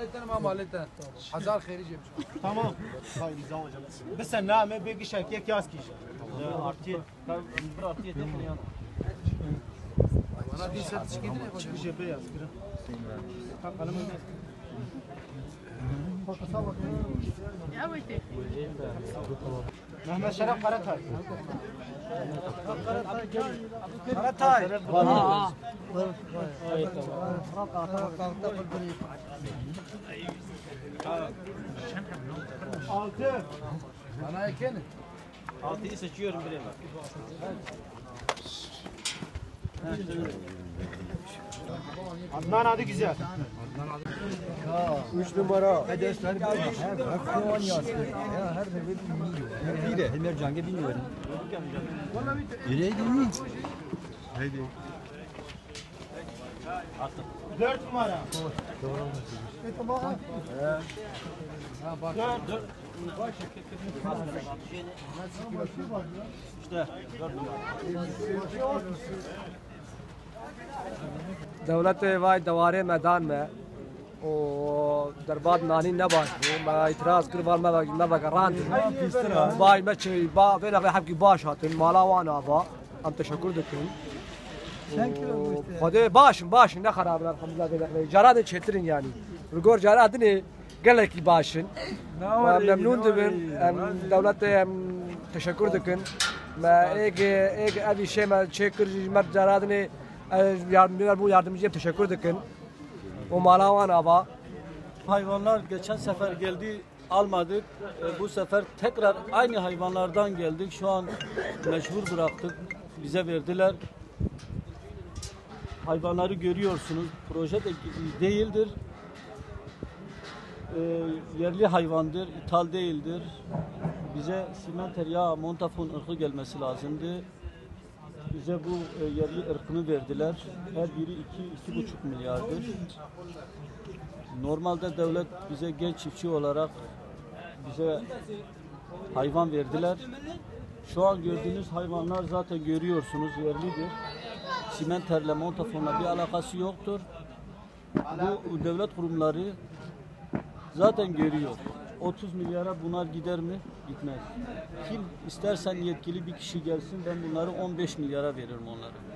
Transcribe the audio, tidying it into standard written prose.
مالتنا ما مالتنا حزار خيري جيب Tamam. Hayır güzel hocam. Biz sen name bir kişi erkek yaz kişi. Artı. Bir artı yeter mi ya? Bana bir set çıkıydı ne hocam? Çıkışı beyaz. Kalemi Mehmet Şeref Karatay. Karatay. Altı. Bana ekene. Altıyı seçiyorum bile. Adnan adı güzel. 3 numara. Hedefler her puan yazdı. Ya her bir de Hemer Cang'ı bilmiyorum. Nereye değil? Haydi. 4 numara. İşte 4 numara. دولت وای دواره میدان میں او در بعد نانی نباش ما اعتراض کرد وال ما بقران باي ما چي با فعلا حق باش هاتن مالا وانا با ام تشکر دکن خدا باشن نه خراب الحمد لله جراد çetirin yani rugor jaradını geleki başın memnun dibim devlete teşekkür dükün ma ek abi şey ma çekir mer jaradını yardımcıya teşekkür dükün o malavan ava Hayvanlar geçen sefer geldi almadık. Bu sefer tekrar aynı hayvanlardan geldik. Şu an mecbur bıraktık. Bize verdiler. Hayvanları görüyorsunuz. Proje de değildir. Yerli hayvandır, ithal değildir. Bize simenter ya montafon ırkı gelmesi lazımdı. Bize bu yerli ırkını verdiler. Her biri 2-2,5 milyardır. Normalde devlet bize genç çiftçi olarak bize hayvan verdiler. Şu an gördüğünüz hayvanlar zaten görüyorsunuz yerlidir. Simenterle montafonla bir alakası yoktur. Bu devlet kurumları zaten görüyor. 30 milyara bunlar gider mi? Gitmez. Kim istersen yetkili bir kişi gelsin ben bunları 15 milyara veririm onlara.